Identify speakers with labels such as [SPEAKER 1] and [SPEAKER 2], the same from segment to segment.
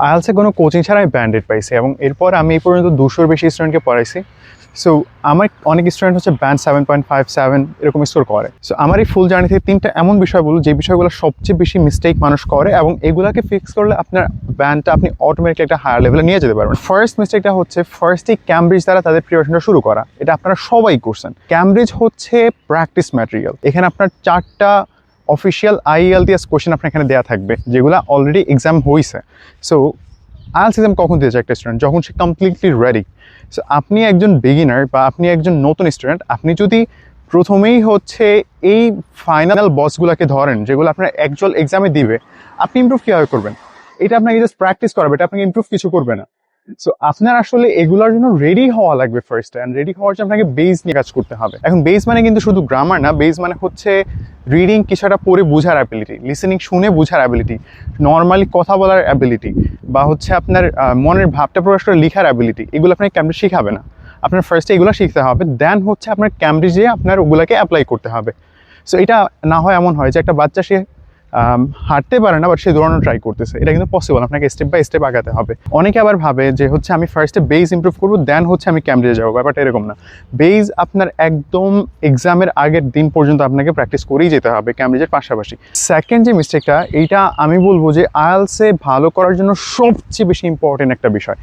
[SPEAKER 1] IELTS কোনো coaching ছাড়া আমি ব্যান্ডেড পাইছি এবং এরপর আমি এই পর্যন্ত 200-র বেশি স্টুডেন্টকে পড়াইছি। সো আমার অনেক স্টুডেন্ট হচ্ছে ব্যান্ড 7.57 এরকম স্কোর করে। সো আমার এই ফুল জার্নি থেকে 3টা এমন বিষয় বলুন যে বিষয়গুলো সবচেয়ে বেশি মিস্টেক মানুষ করে এবং এগুলোকে ফিক্স করলে আপনার ব্যান্ডটা আপনি অটোমেটিকলি একটা হায়ার লেভেলে নিয়ে যেতে পারবেন। ফার্স্ট মিস্টেকটা হচ্ছে ফার্স্টেই ক্যামব্রিজ দ্বারা তাদের প্রিপারেশনটা শুরু করা। এটা আপনারা সবাই করছেন। ক্যামব্রিজ হচ্ছে প্র্যাকটিস ম্যাটেরিয়াল। এখানে আপনার 4টা অফিসিয়াল আইএলটিএস কোয়েশ্চেন আপনার এখানে দেওয়া থাকবে যেগুলো অলরেডি এক্সাম হয়েছে। সো আইএলটিএস এক্সাম কখন দিয়েছে একটা স্টুডেন্ট? যখন সে কমপ্লিটলি রেডি। সো আপনি একজন বিগিনার বা আপনি একজন নতুন স্টুডেন্ট, আপনি যদি প্রথমেই হচ্ছে এই ফাইনাল বসগুলোকে ধরেন যেগুলো আপনার অ্যাকচুয়াল এক্সামে দিবে, আপনি ইমপ্রুভ কীভাবে করবেন? এটা আপনাকে জাস্ট প্র্যাকটিস করাবে, এটা আপনাকে ইমপ্রুভ কিছু করবে না। সো আপনার আসলে এগুলোর জন্য রেডি হওয়া লাগবে ফার্স্ট, অ্যান্ড রেডি হওয়ার জন্য আপনাকে বেস নিয়ে কাজ করতে হবে। এখন বেস মানে কিন্তু শুধু গ্রামার না, বেস মানে হচ্ছে রিডিং কিছুটা পড়ে বোঝার অ্যাবিলিটি, লিসেনিং শুনে বোঝার অ্যাবিলিটি, নর্মালি কথা বলার অ্যাবিলিটি, বা হচ্ছে আপনার মনের ভাবটা প্রকাশ করে লেখার অ্যাবিলিটি। এগুলো আপনাকে ক্যামব্রিজ শেখাবে না। আপনার ফার্স্টে এগুলো শিখতে হবে, দেন হচ্ছে আপনার ক্যামব্রিজে আপনার ওগুলোকে অ্যাপ্লাই করতে হবে। সো এটা না হয় এমন হয় যে একটা বাচ্চা সে হাঁটতে পারে না বাট সে দৌড়ানো ট্রাই করতেছে, এটা কিন্তু পসিবল। আপনাকে স্টেপ বাই স্টেপ আগাতে হবে। অনেকে আবার ভাবে যে হচ্ছে আমি ফার্স্টে বেস ইমপ্রুভ করবো দেন হচ্ছে আমি ক্যামব্রিজে যাবো, ব্যাপারটা এরকম না। বেস আপনার একদম এক্সামের আগের দিন পর্যন্ত আপনাকে প্র্যাকটিস করেই যেতে হবে ক্যামব্রিজের পাশাপাশি। সেকেন্ড যে মিস্টেকটা, এইটা আমি বলবো যে আইএলটিএসে ভালো করার জন্য সবচেয়ে বেশি ইম্পর্টেন্ট একটা বিষয়।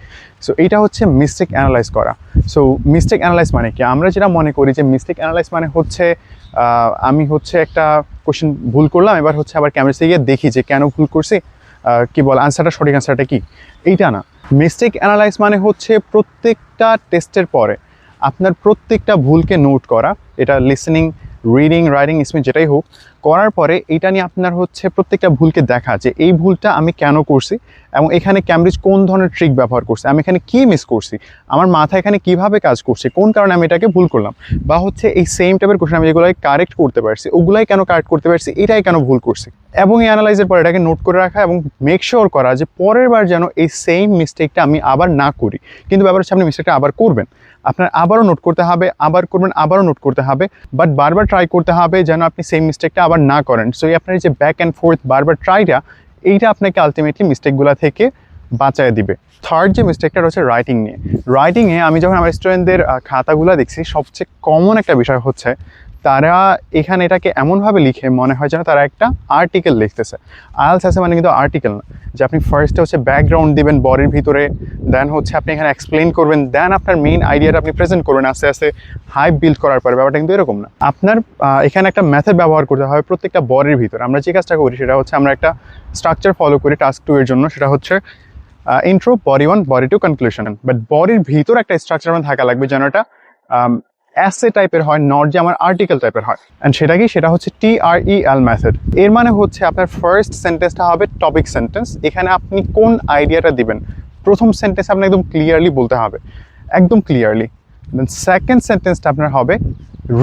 [SPEAKER 1] সো এইটা হচ্ছে মিস্টেক অ্যানালাইজ করা। সো মিস্টেক অ্যানালাইজ মানে কি? আমরা যেটা মনে করি যে মিস্টেক অ্যানালাইজ মানে হচ্ছে আমি হচ্ছে একটা কোশ্চেন ভুল করলাম, এবার হচ্ছে আবার ক্যামেরাতে গিয়ে দেখি যে কেন ভুল করছি, কি বল আনসারটা, সঠিক আনসারটা কি। এইটা না। মিস্টেক অ্যানালাইজ মানে হচ্ছে প্রত্যেকটা টেস্টের পরে আপনার প্রত্যেকটা ভুলকে নোট করা। এটা লিসেনিং, রিডিং, রাইটিং, স্পিকিং যেটাই হোক, করার পরে এইটা নিয়ে আপনার হচ্ছে প্রত্যেকটা ভুলকে দেখা যে এই ভুলটা আমি কেন করছি এবং এখানে ক্যামব্রিজ কোন ধরনের ট্রিক ব্যবহার করছে, আমি এখানে কী মিস করছি, আমার মাথা এখানে কীভাবে কাজ করছে, কোন কারণে আমি এটাকে ভুল করলাম, বা হচ্ছে এই সেম টাইপের কোশ্চেন আমি যেগুলোকে কারেক্ট করতে পারছি ওগুলাই কেন কারেক্ট করতে পারছি, এটাই কেন ভুল করছি। এবং এই অ্যানালাইজের পর এটাকে নোট করে রাখা এবং মেক শিওর করা যে পরের বার যেন এই সেম মিস্টেকটা আমি আবার না করি। কিন্তু ব্যাপার হচ্ছে আপনি মিস্টেকটা আবার করবেন, আপনার আবারও নোট করতে হবে, আবার করবেন, আবারও নোট করতে হবে, বাট বারবার ট্রাই করতে হবে যেন আপনি সেম মিস্টেকটা আবার না করেন। সো আপনার এই যে ব্যাক অ্যান্ড ফোর্থ বারবার ট্রাইটা, এইটা আপনাকে আলটিমেটলি মিস্টেকগুলো থেকে বাঁচায় দিবে। থার্ড যে মিস্টেকটা রয়েছে রাইটিং নিয়ে। রাইটিংয়ে আমি যখন আমার স্টুডেন্টদের খাতাগুলো দেখছি, সবচেয়ে কমন একটা বিষয় হচ্ছে তারা এখানে এটাকে এমনভাবে লিখে মনে হয় যেন তারা একটা আর্টিকেল লিখতেছে। আইএলটিএস মানে কিন্তু আর্টিকেল না যে আপনি ফার্স্টে হচ্ছে ব্যাকগ্রাউন্ড দিবেন বডির ভিতরে, দেন হচ্ছে আপনি এখানে এক্সপ্লেন করবেন, দেন আপনার মেইন আইডিয়াটা আপনি প্রেজেন্ট করবেন আস্তে আস্তে হাইপ বিল্ড করার পরে। ব্যাপারটা কিন্তু এরকম না। আপনার এখানে একটা মেথড ব্যবহার করতে হবে প্রত্যেকটা বডির ভিতরে। আমরা যে কাজটা করি সেটা হচ্ছে আমরা একটা স্ট্রাকচার ফলো করি টাস্ক 2 এর জন্য, সেটা হচ্ছে intro, body 1, body 2, conclusion. But বডির ভিতর একটা স্ট্রাকচার আমার থাকা লাগবে যেন এটা অ্যাসে টাইপের হয়, নট যে আমার আর্টিকেল টাইপের হয়। অ্যান্ড সেটা কি? সেটা হচ্ছে TREL মেথড। এর মানে হচ্ছে আপনার ফার্স্ট সেন্টেন্সটা হবে টপিক সেন্টেন্স, এখানে আপনি কোন আইডিয়াটা দিবেন প্রথম সেন্টেন্স আপনি একদম ক্লিয়ারলি বলতে হবে, একদম ক্লিয়ারলি। দেন সেকেন্ড সেন্টেন্সটা আপনার হবে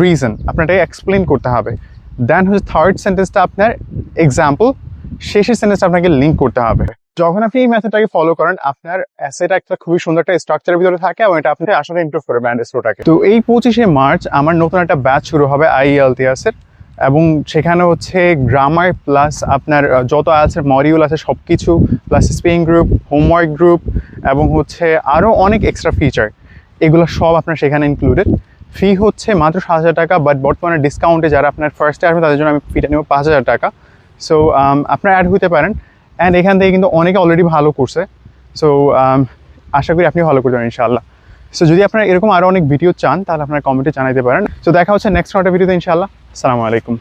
[SPEAKER 1] রিজন, আপনার এটাকে এক্সপ্লেন করতে হবে। দেন হচ্ছে থার্ড সেন্টেন্সটা আপনার এক্সাম্পল, শেষের সেন্টেন্সটা আপনাকে লিঙ্ক করতে হবে। যখন আপনি এই মেথডটাকে ফলো করেন, আপনার অ্যাসেটা একটা খুবই সুন্দর একটা স্ট্রাকচারের ভিতরে থাকে এবং এটা আপনি আসলে ইমপ্রুভ করে ব্যান্ড স্কোরটাকে। তো এই 25শে মার্চ আমার নতুন একটা ব্যাচ শুরু হবে আইএলটিএস এর, এবং সেখানে হচ্ছে গ্রামার প্লাস আপনার যত আইএলটিএস মডিউল আছে সব কিছু, plus speaking group, homework group, এবং হচ্ছে আরও অনেক এক্সট্রা ফিচার, এগুলো সব আপনার সেখানে ইনক্লুডেড। ফি হচ্ছে মাত্র 7,000 টাকা, বাট বর্তমানে ডিসকাউন্টে যারা আপনার ফার্স্টে আসবে তাদের জন্য আমি ফিটা নেব 5,000 টাকা। সো আপনারা অ্যাড হতে পারেন, অ্যান্ড এখান থেকে কিন্তু অনেকে অলরেডি ভালো করছে। সো আশা করি আপনি ভালো করতে পারেন ইনশাআল্লাহ। সো যদি আপনারা এরকম আরও অনেক ভিডিও চান তাহলে আপনারা কমেন্টে জানাতে পারেন। সো দেখা হচ্ছে নেক্সট একটা ভিডিওতে ইনশাআল্লাহ। আসসালামু আলাইকুম।